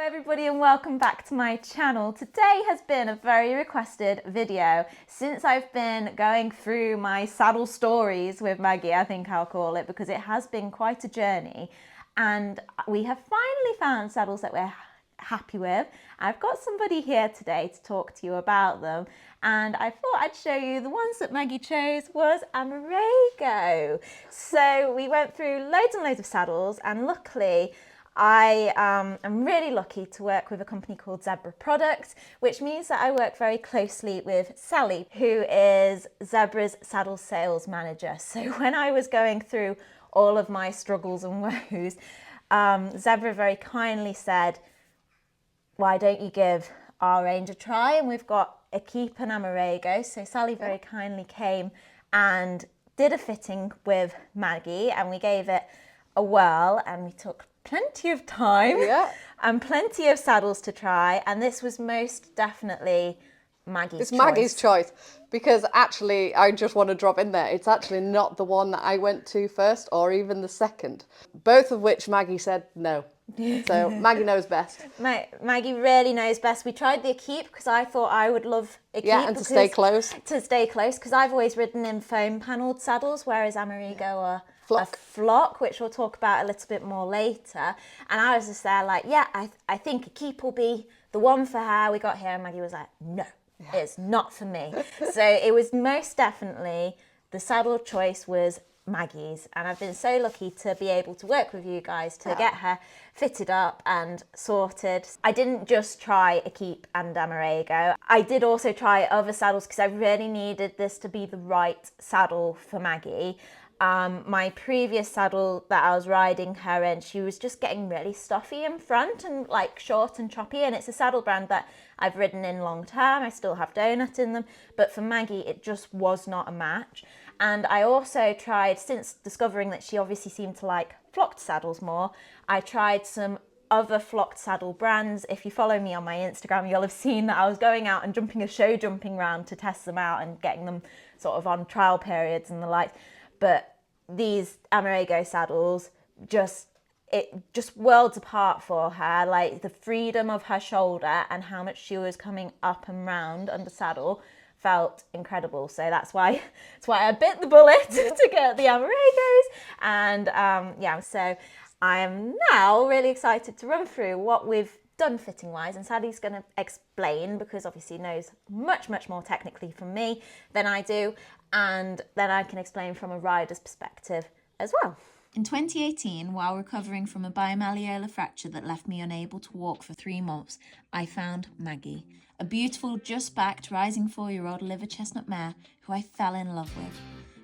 everybody and welcome back to my channel. Today has been a very requested video since I've been going through my saddle stories with Maggie, I think I'll call it, because it has been quite a journey and we have finally found saddles that we're happy with. I've got somebody here today to talk to you about them and I thought I'd show you the ones that Maggie chose was Amerigo. So we went through loads and loads of saddles and luckily I am really lucky to work with a company called Zebra Products, which means that I work very closely with Sally, who is Zebra's saddle sales manager. So when I was going through all of my struggles and woes, Zebra very kindly said, why don't you give our range a try? And we've got a keep and Amerigo. So Sally very kindly came and did a fitting with Maggie and we gave it a whirl and we took plenty of time and plenty of saddles to try, and this was most definitely Maggie's choice. Maggie's choice, because actually I just want to drop in there, it's actually not the one that I went to first or even the second, both of which Maggie said no. So Maggie knows best. Maggie really knows best. We tried the keep because I thought I would love a keep. Yeah, and to stay close. To stay close, because I've always ridden in foam panelled saddles, whereas Amerigo are a flock, which we'll talk about a little bit more later. And I was just there like, yeah, I think a keep will be the one for her. We got here and Maggie was like, no, it's not for me. So it was most definitely, the saddle choice was Maggie's, and I've been so lucky to be able to work with you guys to get her fitted up and sorted. I didn't just try a keep and Amerigo. I did also try other saddles because I really needed this to be the right saddle for Maggie. My previous saddle that I was riding her in, she was just getting really stuffy in front and like short and choppy, and it's a saddle brand that I've ridden in long term. I still have donut in them, but for Maggie it just was not a match. And I also tried, since discovering that she obviously seemed to like flocked saddles more, I tried some other flocked saddle brands. If you follow me on my Instagram, you'll have seen that I was going out and jumping a show jumping round to test them out and getting them sort of on trial periods and the like. But these Amerigo saddles, just worlds apart for her, like the freedom of her shoulder and how much she was coming up and round under saddle felt incredible. So that's why I bit the bullet to get the Amerigos. And yeah, so I am now really excited to run through what we've done fitting wise, and Sally's going to explain because obviously knows much more technically from me than I do, and then I can explain from a rider's perspective as well. In 2018, while recovering from a bimalleolar fracture that left me unable to walk for 3 months, I found Maggie, a beautiful, just-backed, rising 4-year-old liver chestnut mare who I fell in love with.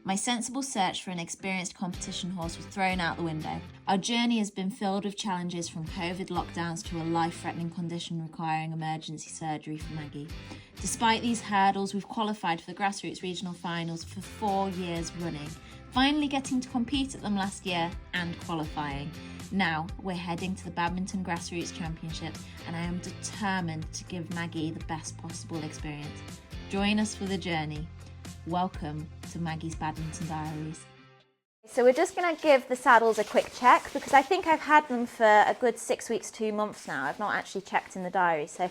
My sensible search for an experienced competition horse was thrown out the window. Our journey has been filled with challenges, from COVID lockdowns to a life-threatening condition requiring emergency surgery for Maggie. Despite these hurdles, we've qualified for the grassroots regional finals for 4 years running, finally getting to compete at them last year and qualifying. Now we're heading to the Badminton Grassroots Championships and I am determined to give Maggie the best possible experience. Join us for the journey. Welcome to Maggie's Badminton Diaries. So we're just going to give the saddles a quick check because I think I've had them for a good 6 weeks, 2 months now. I've not actually checked in the diary. So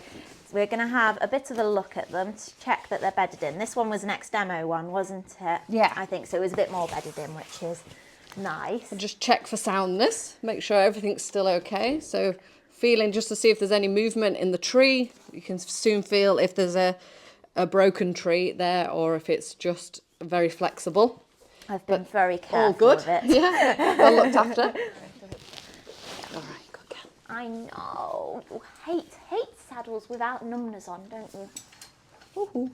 we're going to have a bit of a look at them to check that they're bedded in. This one was an ex-demo one, wasn't it? Yeah. I think so. It was a bit more bedded in, which is nice. I'll just check for soundness, make sure everything's still okay. So feeling just to see if there's any movement in the tree. You can soon feel if there's a broken tree there or if it's just very flexible. I've been very careful all good. With it. Yeah, well looked after. All right, good girl. I know. You hate saddles without numbers on, don't you? Ooh.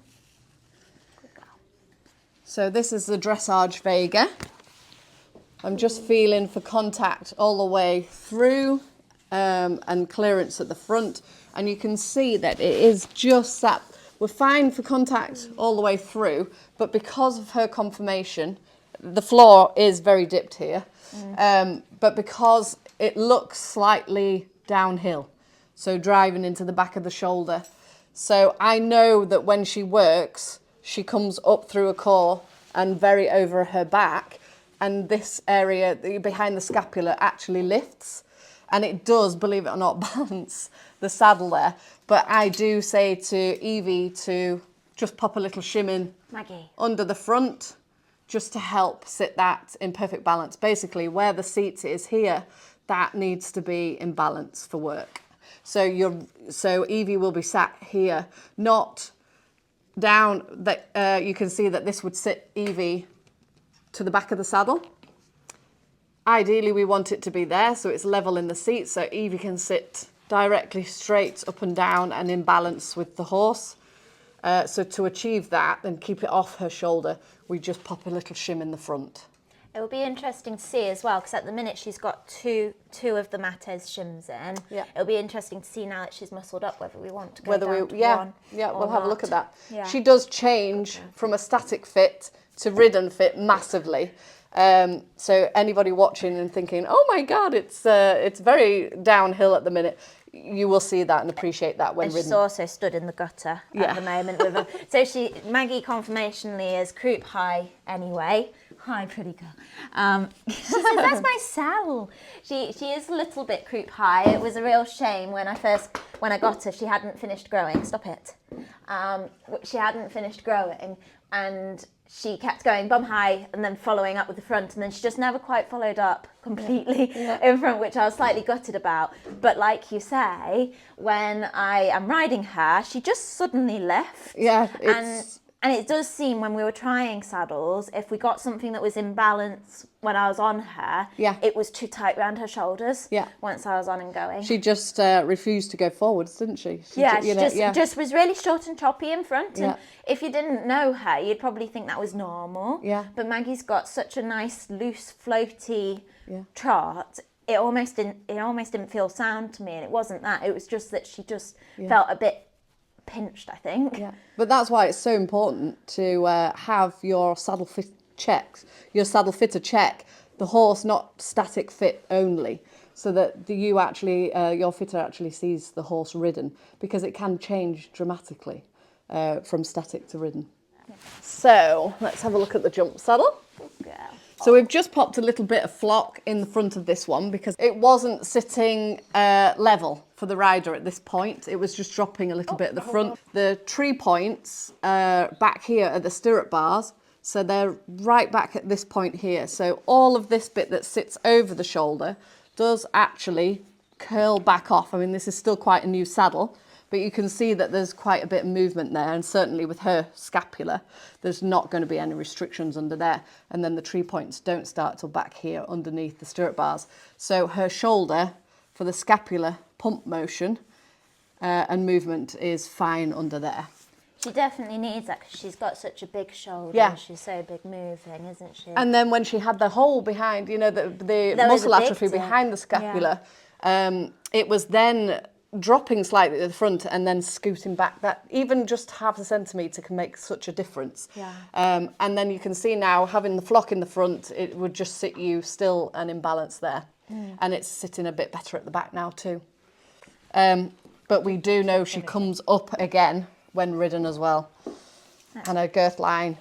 Good girl. So this is the dressage Vega. I'm just feeling for contact all the way through and clearance at the front. And you can see that it is just that. We're fine for contact all the way through, but because of her conformation, the floor is very dipped here, but because it looks slightly downhill, so driving into the back of the shoulder. So I know that when she works, she comes up through a core and very over her back, and this area behind the scapula actually lifts. And it does, believe it or not, balance the saddle there. But I do say to Evie to just pop a little shim in Maggie. under the front, just to help sit that in perfect balance. Basically, where the seat is here, that needs to be in balance for work. So Evie will be sat here, not down. That you can see that this would sit Evie to the back of the saddle. Ideally, we want it to be there, so it's level in the seat, so Evie can sit directly straight up and down and in balance with the horse. So to achieve that and keep it off her shoulder, we just pop a little shim in the front. It will be interesting to see as well, because at the minute she's got two of the mates shims in. Yeah. It'll be interesting to see now that she's muscled up whether we want to go Whether down to yeah, one we'll have a look at that. Yeah. She does change from a static fit to ridden fit massively. So anybody watching and thinking, oh my God, it's very downhill at the minute, you will see that and appreciate that when and ridden. she's also stood in the gutter at the moment with her. So Maggie conformationally is croup high anyway. Hi, pretty girl. She says, that's my saddle. She is a little bit croup high. It was a real shame when I got her, she hadn't finished growing. Stop it. She hadn't finished growing, and she kept going bum high and then following up with the front, and then she just never quite followed up completely in front, which I was slightly gutted about. But like you say, when I am riding her, she just suddenly left. Yeah, And it does seem when we were trying saddles, if we got something that was in balance when I was on her, it was too tight around her shoulders once I was on and going. She just refused to go forwards, didn't she? She just was really short and choppy in front. And if you didn't know her, you'd probably think that was normal. Yeah. But Maggie's got such a nice, loose, floaty trot. It almost didn't feel sound to me, and it wasn't that. It was just that she just felt a bit pinched, I think. Yeah, but that's why it's so important to have your saddle fitter check the horse, not static fit only, so that your fitter actually sees the horse ridden, because it can change dramatically from static to ridden. So let's have a look at the jump saddle. So we've just popped a little bit of flock in the front of this one because it wasn't sitting level for the rider at this point. It was just dropping a little bit at the front. The tree points back here are the stirrup bars. So they're right back at this point here. So all of this bit that sits over the shoulder does actually curl back off. I mean, this is still quite a new saddle, but you can see that there's quite a bit of movement there, and certainly with her scapula, there's not going to be any restrictions under there. And then the tree points don't start till back here underneath the stirrup bars. So her shoulder for the scapular pump motion and movement is fine under there. She definitely needs that because she's got such a big shoulder. Yeah. And she's so big moving, isn't she? And then when she had the hole behind, you know, the muscle atrophy behind the scapula, it was then dropping slightly at the front and then scooting back. That even just half a centimetre can make such a difference. Yeah. And then you can see now, having the flock in the front, it would just sit you still and in balance there. And it's sitting a bit better at the back now too. But we do know she comes up again when ridden as well. And her girth line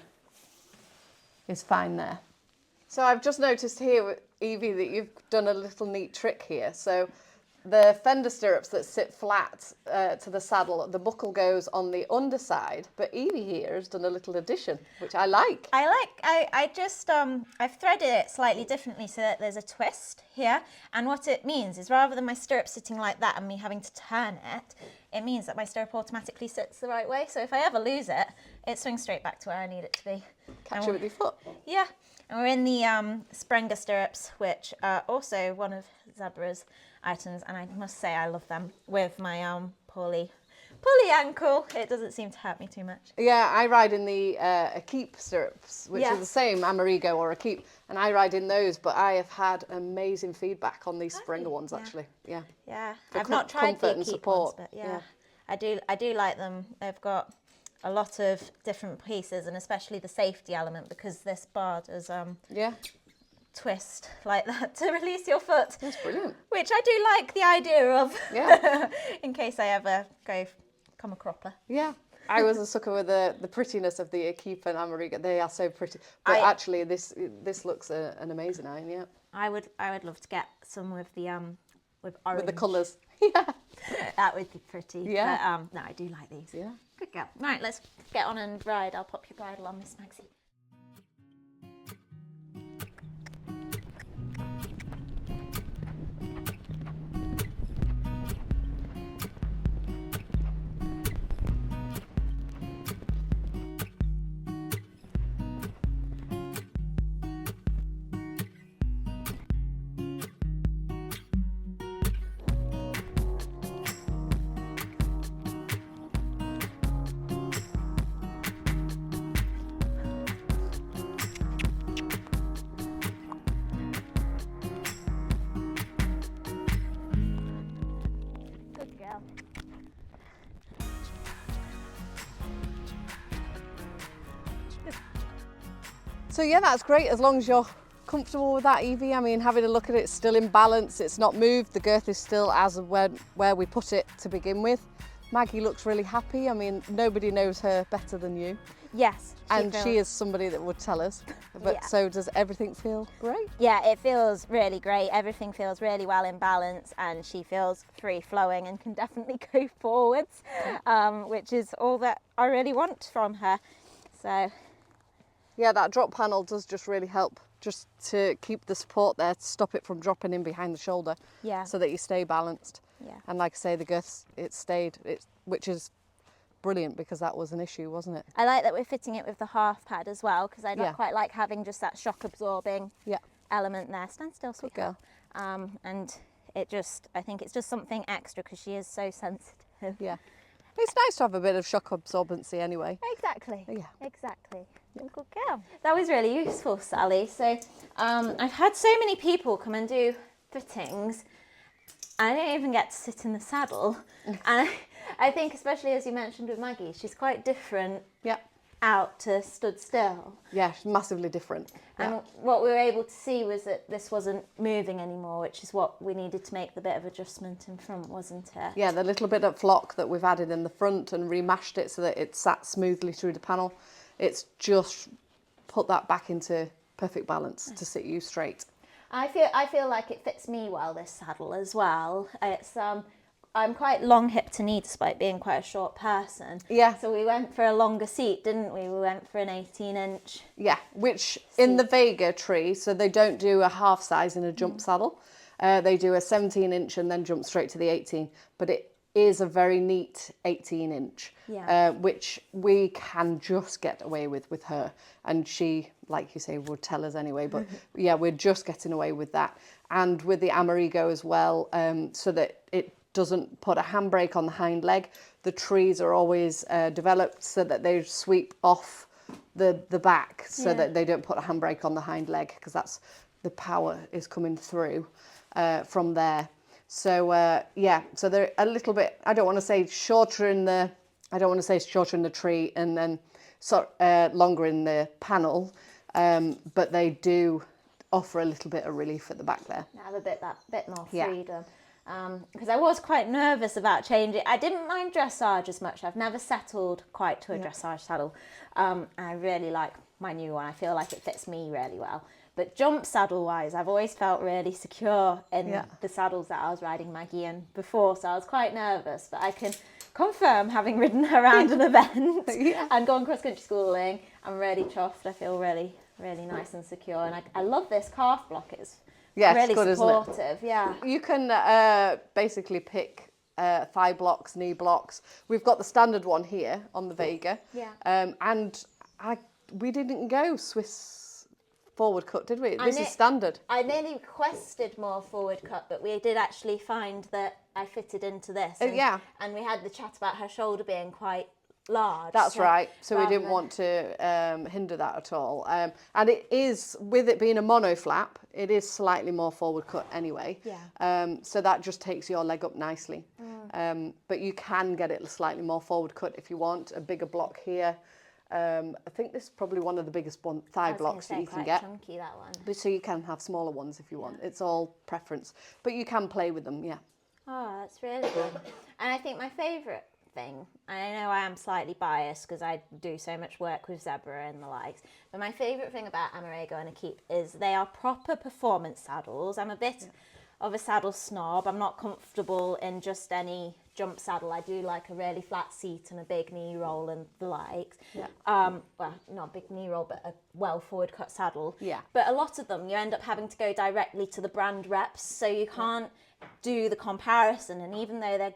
is fine there. So I've just noticed here, Evie, that you've done a little neat trick here. So the fender stirrups that sit flat to the saddle, the buckle goes on the underside, but Evie here has done a little addition, which I like. I just, I've threaded it slightly differently so that there's a twist here. And what it means is rather than my stirrup sitting like that and me having to turn it, it means that my stirrup automatically sits the right way. So if I ever lose it, it swings straight back to where I need it to be. Catch it with your foot. Yeah. And we're in the Sprenger stirrups, which are also one of Zebra's items, and I must say I love them with my poorly ankle. It doesn't seem to hurt me too much. Yeah, I ride in the Keep stirrups, which are the same, Amerigo or a Keep, and I ride in those, but I have had amazing feedback on these Sprenger ones actually. Yeah. Yeah, For I've not tried the and Keep support. ones, but yeah, I do like them. They've got a lot of different pieces, and especially the safety element, because this bar does twist like that to release your foot. That's brilliant. Which I do like the idea of. Yeah. In case I ever come a cropper. Yeah. I was a sucker with the prettiness of the Keep and Amerigo. They are so pretty. But actually this looks an amazing iron, yeah. I would love to get some with the with orange. With the colours. Yeah. That would be pretty. Yeah. But no, I do like these. Yeah. Good girl. Right, let's get on and ride. I'll pop your bridle on, Miss Maggie. Good girl. So yeah, that's great as long as you're comfortable with that, Evie. I mean, having a look at it, it's still in balance, it's not moved, the girth is still as of where we put it to begin with. Maggie looks really happy. I mean, nobody knows her better than you. Yes. And she is somebody that would tell us. But Yeah. so does everything feel great? Yeah, it feels really great. Everything feels really well in balance, and she feels free flowing and can definitely go forwards, which is all that I really want from her. So Yeah, that drop panel does just really help just to keep the support there, to stop it from dropping in behind the shoulder. Yeah. So that you stay balanced. Yeah. And like I say, the girth, it stayed, which is brilliant because that was an issue, wasn't it? I like that we're fitting it with the half pad as well, because I don't Yeah. quite like having just that shock absorbing Yeah. element there. Stand still, sweet girl. girl. And I think it's just something extra because she is so sensitive. Yeah. It's nice to have a bit of shock absorbency anyway. Exactly. Yeah. Exactly. Good girl. That was really useful, Sally. So I've had so many people come and do fittings. I don't even get to sit in the saddle. And I think, especially as you mentioned with Maggie, she's quite different Yeah. out to stood still. Yeah, it's massively different. And Yeah. what we were able to see was that this wasn't moving anymore, which is what we needed to make the bit of adjustment in front, wasn't it? Yeah, the little bit of flock that we've added in the front and remashed it so that it sat smoothly through the panel, it's just put that back into perfect balance to sit you straight. I feel like it fits me well, this saddle as well. It's I'm quite long hip to knee despite being quite a short person. Yeah. So we went for a longer seat, didn't we? We went for an 18-inch. Yeah, which in the Vega tree, so they don't do a half size in a jump saddle. They do a 17-inch and then jump straight to the 18. But it is a very neat 18-inch, Yeah. which we can just get away with her. And she, like you say, would tell us anyway. But yeah, we're just getting away with that. And with the Amerigo as well, so that it doesn't put a handbrake on the hind leg. The trees are always developed so that they sweep off the back so that they don't put a handbrake on the hind leg, because that's the power is coming through from there. So yeah, so they're a little bit, I don't want to say shorter in the tree and then longer in the panel, but they do offer a little bit of relief at the back there. Have a bit more Yeah. freedom. Because I was quite nervous about changing. I didn't mind dressage as much. I've never settled quite to a dressage saddle. I really like my new one. I feel like it fits me really well. But jump saddle wise, I've always felt really secure in the saddles that I was riding Maggie in before. So I was quite nervous, but I can confirm, having ridden her around an event and gone cross country schooling, I'm really chuffed. I feel really, really nice and secure. And I love this calf block. It's really good, supportive. isn't it? Yeah. You can basically pick thigh blocks, knee blocks. We've got the standard one here on the Vega. Yeah. And we didn't go Swiss forward cut, did we? This is standard. I nearly requested more forward cut, but we did actually find that I fitted into this. And, and we had the chat about her shoulder being quite large. That's right. So we rather didn't want to hinder that at all. And it is, with it being a mono flap, it is slightly more forward cut anyway. Yeah. So that just takes your leg up nicely. But you can get it slightly more forward cut if you want, a bigger block here. I think this is probably one of the biggest thigh blocks that you can get. Chunky, that one. But so you can have smaller ones if you want. It's all preference. But you can play with them, yeah. Oh, that's really good. And I think my favourite thing, and I know I am slightly biased because I do so much work with zebra and the likes, but my favourite thing about Amerigo and Akeep is they are proper performance saddles. I'm a bit of a saddle snob. I'm not comfortable in just any jump saddle. I do like a really flat seat and a big knee roll and the likes. Yeah. Well, not a big knee roll, but a well forward cut saddle. Yeah. But a lot of them, you end up having to go directly to the brand reps, so you can't do the comparison. And even though they're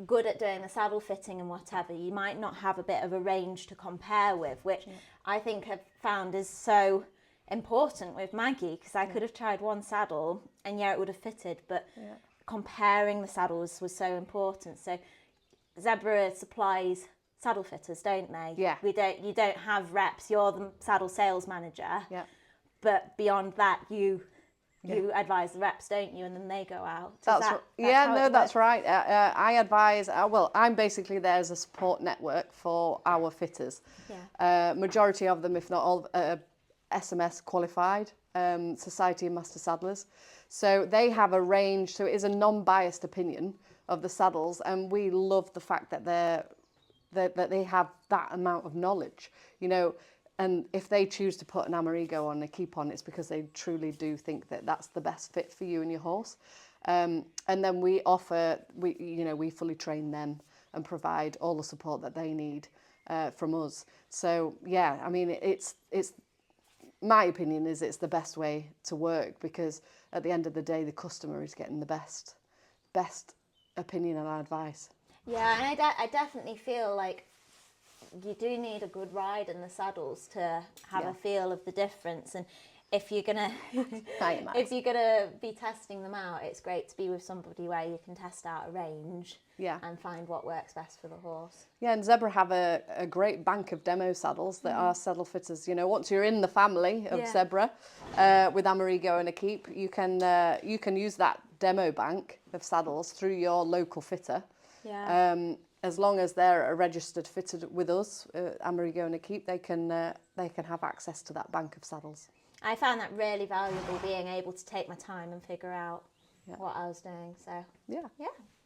good at doing the saddle fitting and whatever, you might not have a bit of a range to compare with, which I think I've found is so important with Maggie, because I could have tried one saddle and it would have fitted, but comparing the saddles was so important. So Zebra supplies saddle fitters, don't they? Yeah. You don't have reps, you're the saddle sales manager. Yeah. But beyond that, you advise the reps, don't you? And then they go out. That's right. I advise, I'm basically there as a support network for our fitters. Yeah. Majority of them, if not all, SMS qualified, Society of Master Saddlers. So they have a range, so it is a non-biased opinion of the saddles, and we love the fact that they have that amount of knowledge, you know. And if they choose to put an Amerigo on, a keep on, it's because they truly do think that that's the best fit for you and your horse. And then we fully train them and provide all the support that they need from us. So yeah, I mean, it's my opinion is it's the best way to work, because at the end of the day, the customer is getting the best opinion and advice. Yeah, and I definitely feel like you do need a good ride in the saddles to have a feel of the difference. And if you're gonna be testing them out, it's great to be with somebody where you can test out a range and find what works best for the horse. Yeah, and Zebra have a great bank of demo saddles that are saddle fitters. You know, once you're in the family of Zebra with Amerigo and a keep, you can use that demo bank of saddles through your local fitter. Yeah. As long as they're a registered fitter with us, Amerigo and a keep, they can have access to that bank of saddles. I found that really valuable, being able to take my time and figure out what I was doing. So yeah,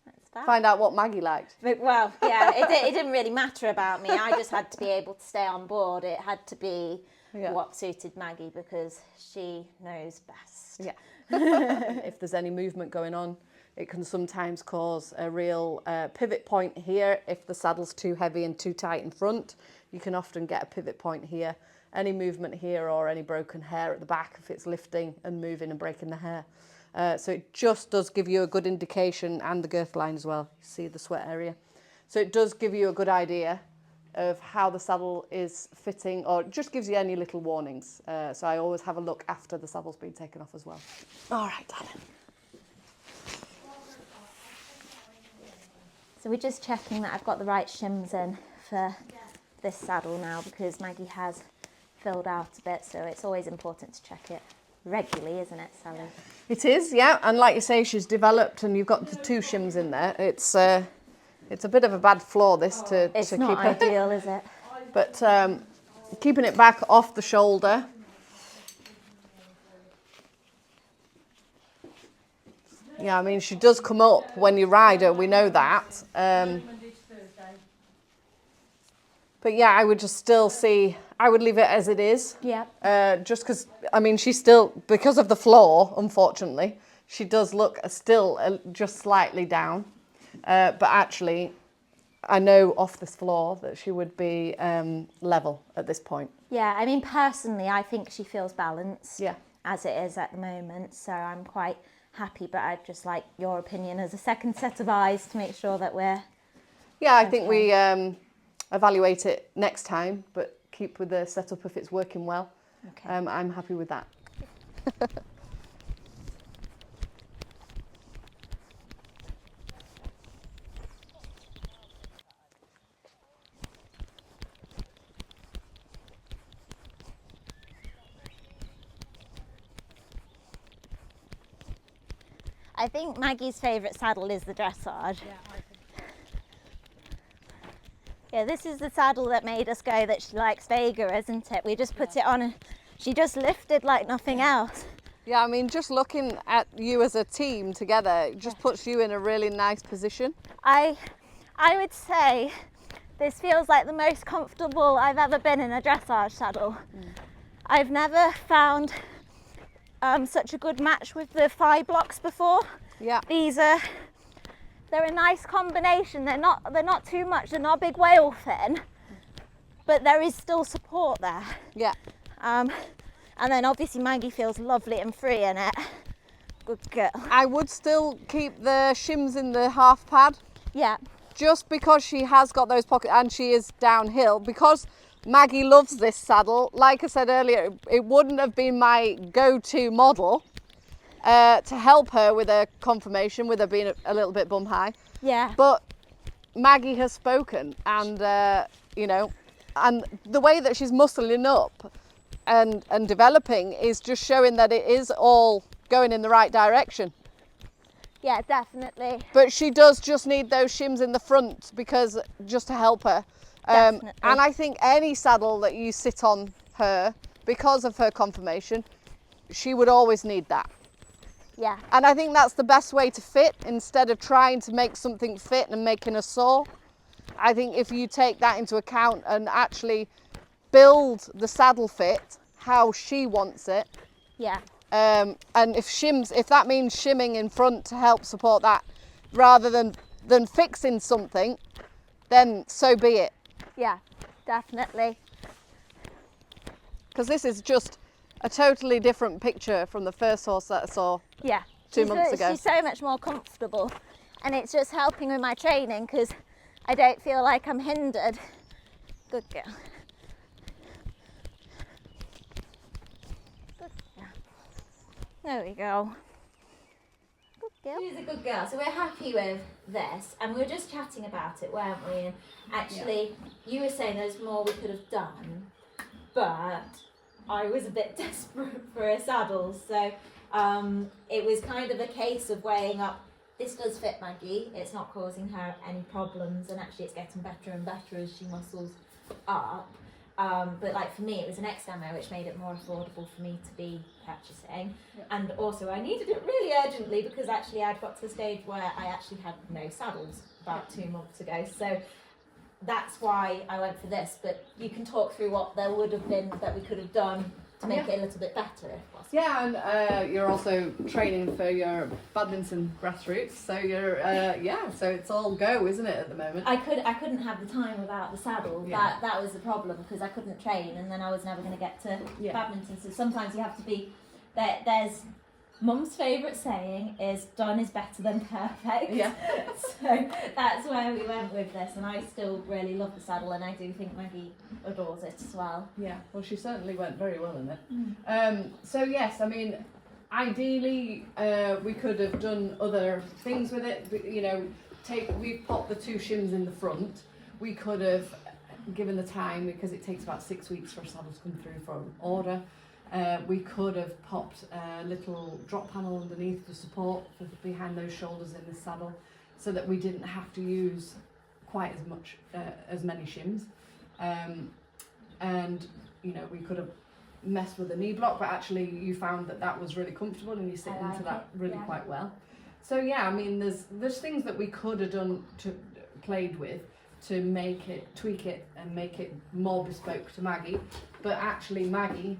that's fab. Find out what Maggie liked. Well, yeah, it didn't really matter about me. I just had to be able to stay on board. It had to be what suited Maggie, because she knows best. Yeah. If there's any movement going on, it can sometimes cause a real pivot point here. If the saddle's too heavy and too tight in front, you can often get a pivot point here. Any movement here or any broken hair at the back if it's lifting and moving and breaking the hair. So it just does give you a good indication, and the girth line as well. You see the sweat area. So it does give you a good idea of how the saddle is fitting, or it just gives you any little warnings. So I always have a look after the saddle's been taken off as well. All right, darling. So we're just checking that I've got the right shims in for this saddle now, because Maggie has filled out a bit, so it's always important to check it regularly, isn't it, Sally? It is, yeah, and like you say, she's developed, and you've got the two shims in there. It's a bit of a bad flaw, this, to it's keep not ideal, is it? But keeping it back off the shoulder. Yeah, I mean, she does come up when you ride her, we know that. But yeah, I would just still I would leave it as it is. Yeah. Just because, I mean, she's still, because of the floor, unfortunately, she does look still just slightly down. But actually, I know off this floor that she would be level at this point. Yeah, I mean, personally, I think she feels balanced as it is at the moment. So I'm quite happy, but I'd just like your opinion as a second set of eyes to make sure that we're... Yeah, I think we evaluate it next time, but keep with the setup if it's working well. Okay. I'm happy with that. I think Maggie's favourite saddle is the dressage. Yeah, this is the saddle that made us go that she likes Vega, isn't it? We just put it on and she just lifted like nothing else. Yeah, I mean, just looking at you as a team together, it just puts you in a really nice position. I would say this feels like the most comfortable I've ever been in a dressage saddle. I've never found such a good match with the thigh blocks before. Yeah. They're a nice combination. They're not too much. They're not big whale fin, but there is still support there. Yeah. And then obviously Maggie feels lovely and free in it. Good girl. I would still keep the shims in the half pad. Yeah. Just because she has got those pockets and she is downhill. Because Maggie loves this saddle, like I said earlier, it wouldn't have been my go-to model to help her with her conformation, with her being a little bit bum high. Yeah. But Maggie has spoken, and you know, and the way that she's muscling up and developing is just showing that it is all going in the right direction. Yeah, definitely. But she does just need those shims in the front because just to help her. Definitely. And I think any saddle that you sit on her, because of her conformation, she would always need that. Yeah. And I think that's the best way to fit, instead of trying to make something fit and making her sore. I think if you take that into account and actually build the saddle fit how she wants it. Yeah. And if that means shimming in front to help support that, rather than fixing something, then so be it. Yeah, definitely. Because this is just a totally different picture from the first horse that I saw. Yeah. 2 months ago. She's so much more comfortable, and it's just helping with my training because I don't feel like I'm hindered. Good girl. Good girl. There we go. Good girl. She's a good girl. So we're happy with this, and we were just chatting about it, weren't we? And actually, you were saying there's more we could have done, but I was a bit desperate for a saddle, so it was kind of a case of weighing up. This does fit Maggie. It's not causing her any problems, and actually, it's getting better and better as she muscles up. But like for me, it was an X demo, which made it more affordable for me to be purchasing. Yep. And also I needed it really urgently because actually I'd got to the stage where I actually had no saddles about 2 months ago. So that's why I went for this. But you can talk through what there would have been that we could have done to make it a little bit better if possible. Yeah, and you're also training for your badminton grassroots, so you're so it's all go, isn't it, at the moment? I couldn't have the time without the saddle. Yeah. That was the problem because I couldn't train, and then I was never going to get to badminton. So sometimes you have to be there. There's Mum's favourite saying is done is better than perfect. Yeah. So that's where we went with this, and I still really love the saddle, and I do think Maggie adores it as well. Yeah, well, she certainly went very well in it. So yes, I mean, ideally we could have done other things with it. You know, we've popped the 2 shims in the front. We could have given the time, because it takes about 6 weeks for a saddle to come through from order. We could have popped a little drop panel underneath for support for behind those shoulders in the saddle, so that we didn't have to use quite as many shims. And you know, we could have messed with the knee block, but actually you found that was really comfortable and you sit into that really quite well. So yeah, I mean, there's things that we could have done played with to make it, tweak it and make it more bespoke to Maggie, but actually Maggie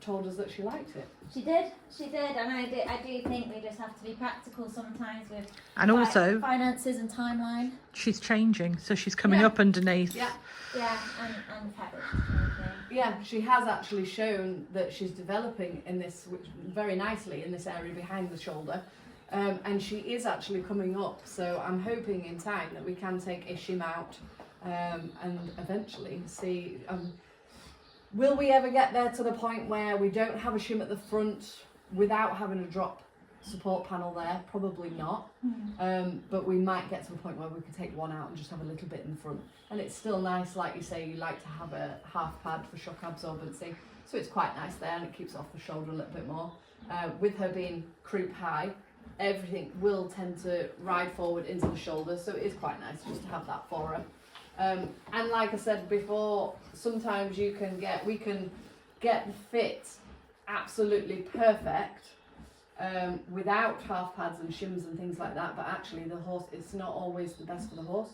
told us that she liked it. She did, and I do think we just have to be practical sometimes with also finances and timeline. She's changing, so she's coming up underneath. Yeah, and the fact that she's changing. Yeah, she has actually shown that she's developing in this very nicely in this area behind the shoulder, and she is actually coming up. So I'm hoping in time that we can take a shim out and eventually see. Will we ever get there to the point where we don't have a shim at the front without having a drop support panel there? Probably not. But we might get to the point where we could take one out and just have a little bit in the front. And it's still nice, like you say, you like to have a half pad for shock absorbency. So it's quite nice there, and it keeps off the shoulder a little bit more. With her being croup high, everything will tend to ride forward into the shoulder. So it is quite nice just to have that for her. And like I said before, sometimes we can get the fit absolutely perfect without half pads and shims and things like that, but actually the horse, it's not always the best for the horse.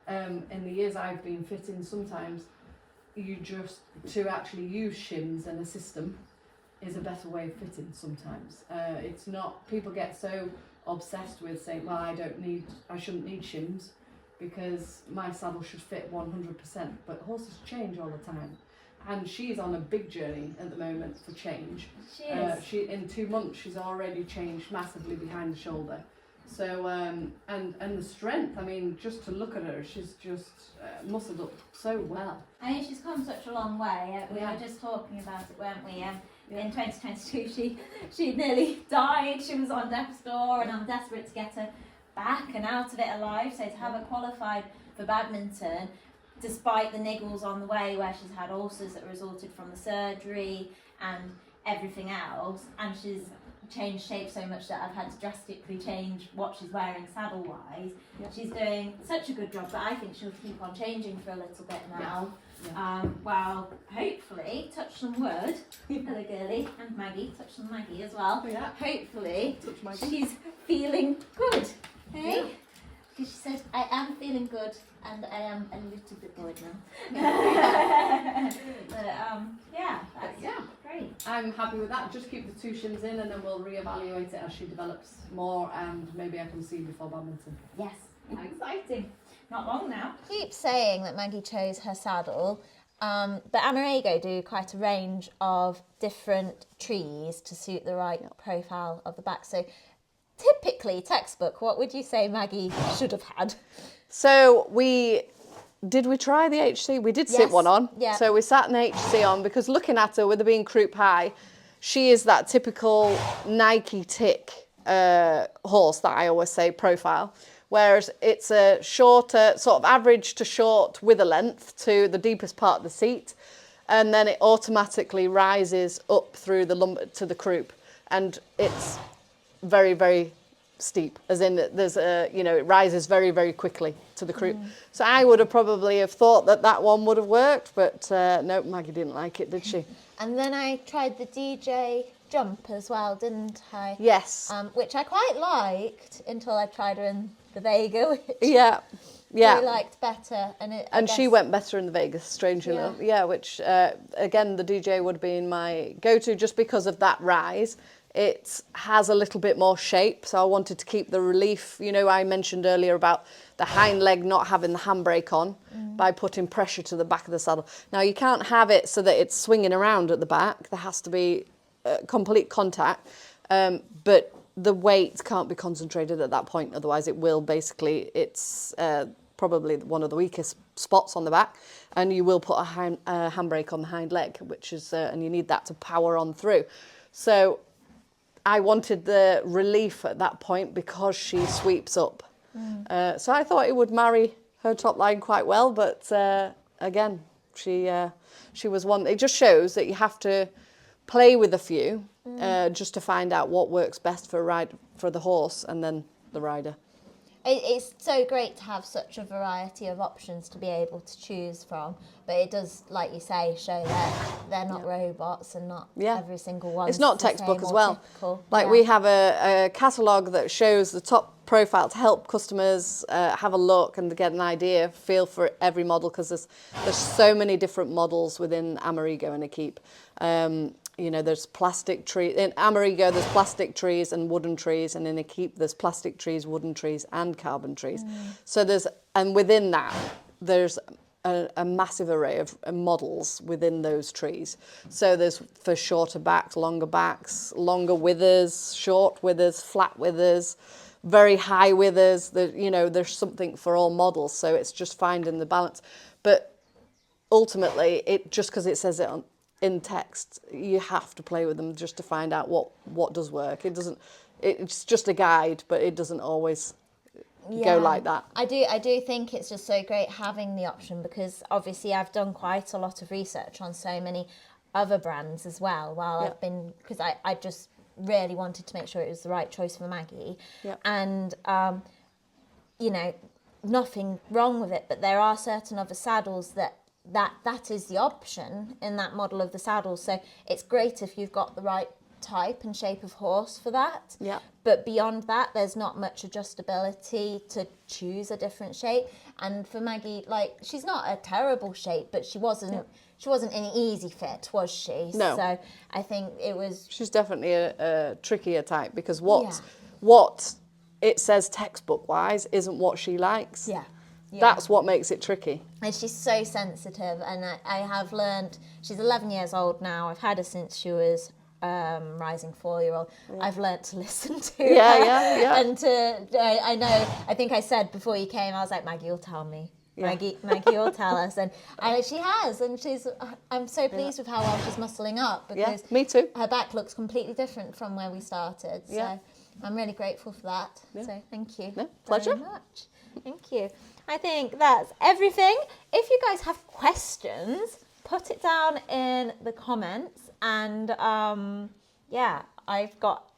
In the years I've been fitting, sometimes you just, to actually use shims and a system, is a better way of fitting sometimes. It's not, people get so obsessed with saying, well, I shouldn't need shims because my saddle should fit 100%, but horses change all the time. And she's on a big journey at the moment for change. She is. In 2 months, she's already changed massively behind the shoulder. So, and the strength, I mean, just to look at her, she's just muscled up so well. I mean, she's come such a long way. We were just talking about it, weren't we? In 2022, she nearly died. She was on death's door, and I'm desperate to get her back and out of it alive. So to have her qualified for badminton, despite the niggles on the way where she's had ulcers that resulted from the surgery and everything else, and she's changed shape so much that I've had to drastically change what she's wearing saddle wise. She's doing such a good job, but I think she'll keep on changing for a little bit now. Well, hopefully, touch some wood, hello girlie, and Maggie, touch some Maggie as well. Hopefully she's feeling good, hey? Because she said, I am feeling good and I am a little bit bored now. But that's great. I'm happy with that. Just keep the 2 shims in and then we'll reevaluate it as she develops more, and maybe I can see before badminton. Yes, how exciting. Not long now. Keep saying that Maggie chose her saddle, but Amerigo do quite a range of different trees to suit the right profile of the back. So typically, textbook, what would you say Maggie should have had? So we try the HC? We did sit one on. Yeah. So we sat an HC on because looking at her with her being croup high, she is that typical Nike tick horse that I always say profile. Whereas it's a shorter, sort of average to short wither length to the deepest part of the seat, and then it automatically rises up through the lumbar to the croup, and it's very, very steep, as in there's a, it rises very, very quickly to the croup. So I would have probably have thought that one would have worked, but no, Maggie didn't like it, did she? And then I tried the DJ jump as well, didn't I? Yes. Which I quite liked until I tried her in the Vega, which Yeah. I liked better. And she went better in the Vegas, strangely enough. Yeah, which, again, the DJ would have been my go-to just because of that rise. It has a little bit more shape, so I wanted to keep the relief. I mentioned earlier about the hind leg not having the handbrake on by putting pressure to the back of the saddle. Now, you can't have it so that it's swinging around at the back. There has to be complete contact, but the weight can't be concentrated at that point, otherwise it will basically, it's probably one of the weakest spots on the back, and you will put a handbrake on the hind leg, which is, and you need that to power on through. So I wanted the relief at that point because she sweeps up. So I thought it would marry her top line quite well, but again, she was one. It just shows that you have to play with a few just to find out what works best for the horse and then the rider. It's so great to have such a variety of options to be able to choose from, but it does, like you say, show that they're not robots and not every single one. It's not textbook as well. Typical. Like we have a catalogue that shows the top profile to help customers have a look and get an idea, feel for every model, because there's so many different models within Amerigo and a keep. There's plastic trees. In Amerigo, there's plastic trees and wooden trees, and in a keep, there's plastic trees, wooden trees, and carbon trees. So and within that, there's a massive array of models within those trees. So there's for shorter backs, longer withers, short withers, flat withers, very high withers. There's something for all models. So it's just finding the balance. But ultimately, just because it says it in text, you have to play with them just to find out what does work. It's just a guide, but it doesn't always go like that. I do think it's just so great having the option, because obviously I've done quite a lot of research on so many other brands as well I've been, because I just really wanted to make sure it was the right choice for Maggie. And nothing wrong with it, but there are certain other saddles that is the option in that model of the saddle. So it's great if you've got the right type and shape of horse for that. Yeah. But beyond that, there's not much adjustability to choose a different shape. And for Maggie, like, she's not a terrible shape, but she wasn't an easy fit, was she? No. So I think it was... She's definitely a trickier type, because what it says textbook-wise isn't what she likes. Yeah. That's what makes it tricky. And she's so sensitive, and I have learned, she's 11 years old now, I've had her since she was rising 4-year-old. I've learnt to listen to her. Yeah. And I know, I think I said before you came, I was like, Maggie will tell me. Maggie will tell us, and she has, and I'm so pleased with how well she's muscling up, because me too. her back looks completely different from where we started. So Yeah. I'm really grateful for that. So thank you. Pleasure. Very much. Thank you. I think that's everything. If you guys have questions, put it down in the comments, and I've got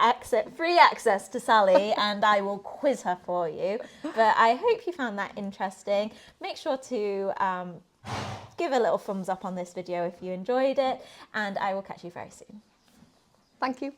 free access to Sally, and I will quiz her for you. But I hope you found that interesting. Make sure to give a little thumbs up on this video if you enjoyed it, and I will catch you very soon. Thank you.